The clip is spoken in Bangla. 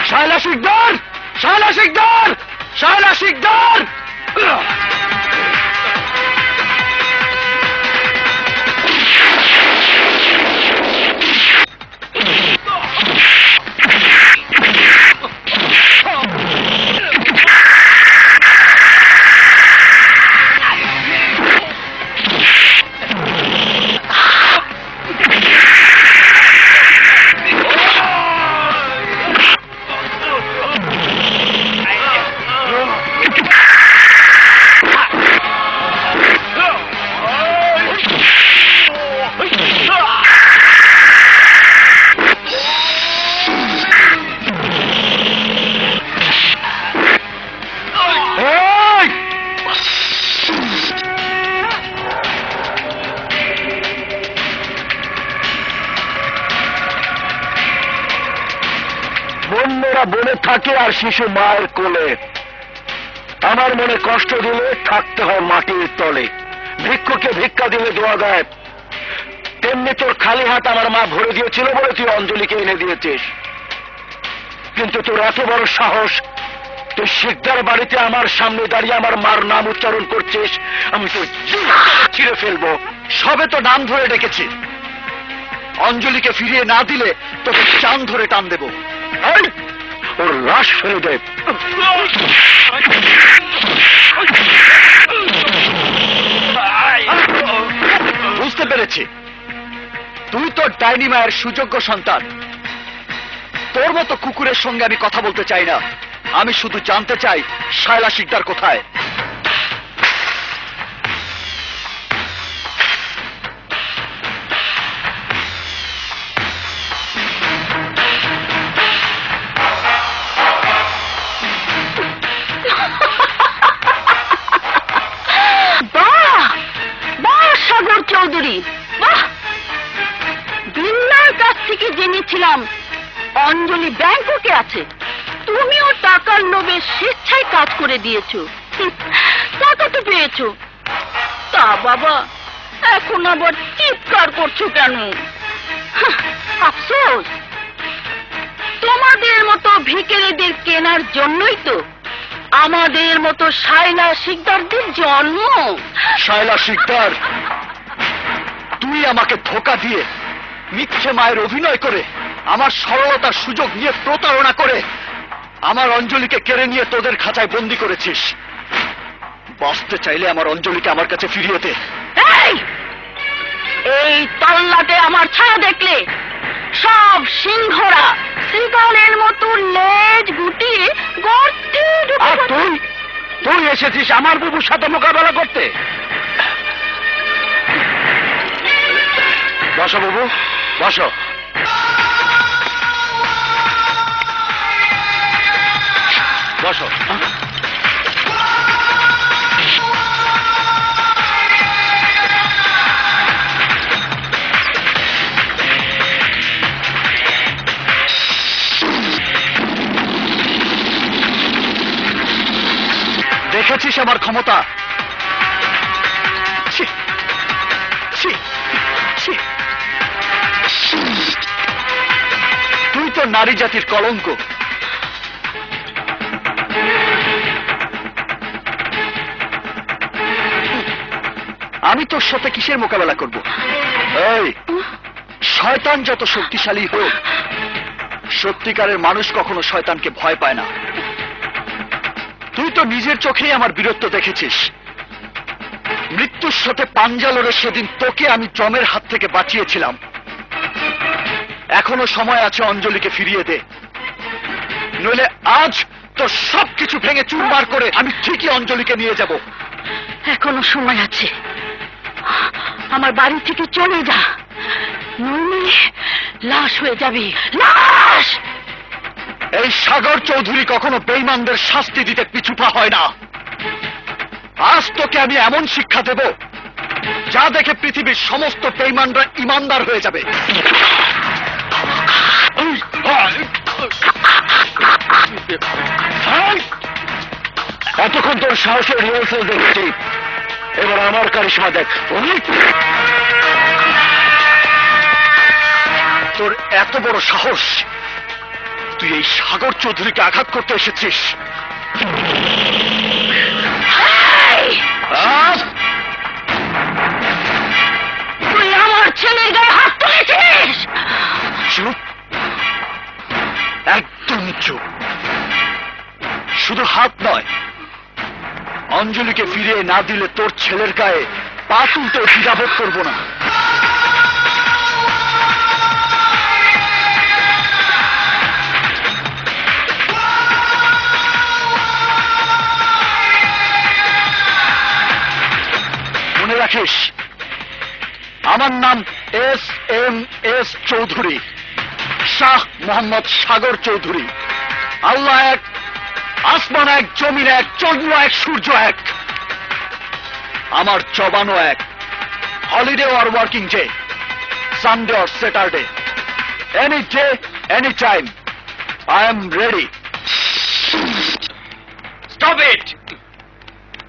শায়লা শিকদার, শায়লা শিকদার, শায়লা শিকদার! বন্যরা বনে থাকে আর শিশু মায়ের কোলে। আমার মনে কষ্ট দিলে থাকতে হয় মাটির তলে। ভিক্ষুকে ভিক্ষা দিলে দোয়া দেয়, তেমনি তোর খালি হাত আমার মা ভরে দিয়েছিল বলে তুই অঞ্জলিকে এনে দিয়েছিস। কিন্তু তোর এত বড় সাহস, তুই শিকদার বাড়িতে আমার সামনে দাঁড়িয়ে আমার মার নাম উচ্চারণ করছিস। আমি তোর ছিঁড়ে ফেলবো। সবে তো নাম ধরে ডেকেছি, অঞ্জলিকে ফিরিয়ে না দিলে তোকে চান ধরে টান দেব। ওর লাশ ফেলে দে। বুঝতে পেরেছি, তুই তোর ডাইনি মায়ের সুযোগ্য সন্তান। তোর মতো কুকুরের সঙ্গে আমি কথা বলতে চাই না। আমি শুধু জানতে চাই শায়লা শিকদার কোথায়। বিল্লার কাছ থেকে জেনেছিলাম অঞ্জলি ব্যাংককে আছে। তুমিও টাকার লোভে স্বেচ্ছায় কাজ করে দিয়েছো, টাকা তো পেয়েছো। তা বাবা, এখন আবার চিৎকার করছো কেন? আফসোস, তোমাদের মতো ভিখারিদের কেনার জন্যই তো আমাদের মতো শায়লা শিকদারদের জন্ম। শায়লা শিকদার, তুই আমাকে ধোঁকা দিয়ে মিথ্যে মায়ের অভিনয় করে আমার সরলতার সুযোগ নিয়ে প্রতারণা করে আমার অঞ্জলিকে কেড়ে নিয়ে তোদের খাঁচায় বন্দি করেছিস। বাঁচতে চাইলে আমার অঞ্জলিকে আমার কাছে ফিরিয়ে দে। এই তল্লাটে আমার ছায়া দেখলে সব সিংহরা শ্রীকালের মতো লেজ গুটিয়ে গর্তে ঢুকে। আর তুই এসেছিস আমার বুবুর সাথে মোকাবেলা করতে। বসো বাবু, বসো। বসো। দেখেছিস আমার ক্ষমতা? তুই তো নারী জাতির কলঙ্ক। আমি তোর সাথে কিসের মোকাবেলা করব? এই শয়তান যত শক্তিশালী হোক, সত্যিকারের মানুষ কখনো শয়তানকে ভয় পায় না। তুই তো নিজের চোখেই আমার বীরত্ব দেখেছিস। মৃত্যুর সাথে পাঞ্জা লড়ে সেদিন তোকে আমি জমের হাত থেকে বাঁচিয়েছিলাম। এখনো সময় আছে, অঞ্জলিকে ফিরিয়ে দে, নইলে আজ তোর সবকিছু ভেঙে চুরমার করে আমি ঠিকই অঞ্জলিকে নিয়ে যাব। এখনো সময় আছে, আমার বাড়ি থেকে চলে যা, নইলে লাশ হয়ে যাবি। লাশ! এই সাগর চৌধুরী কখনো বেঈমানদের শাস্তি দিতে পিছুপা হয় না। আজ তোকে আমি এমন শিক্ষা দেব যা দেখে পৃথিবীর সমস্ত বেঈমানরা ইমানদার হয়ে যাবে। এতক্ষণ তোর সাহসের রিহার্সাল দেখেছি, এবার আমার কারিশমা দেখ। তোর এত বড় সাহস, তুই এই সাগর চৌধুরীকে আঘাত করতে এসেছিস? তুই আমার ছেলের গায়ে হাত তুলেছিস? চুপ, একদম চুপ। শুধু হাত নয়, অঞ্জলিকে ফিরিয়ে না দিলে তোর ছেলের গায়ে পা তুলতে দ্বিধাবোধ করবো না। মনে রাখিস, আমার নাম এস চৌধুরী, শাহ মোহাম্মদ সাগর চৌধুরী। আল্লাহ এক, আসমান এক, জমিন এক, চন্দ্র এক, সূর্য এক। আমার জবানও এক। হলিডে আর ওয়ার্কিং ডে, সানডে আর Saturday, any day any time, I am ready. Stop it.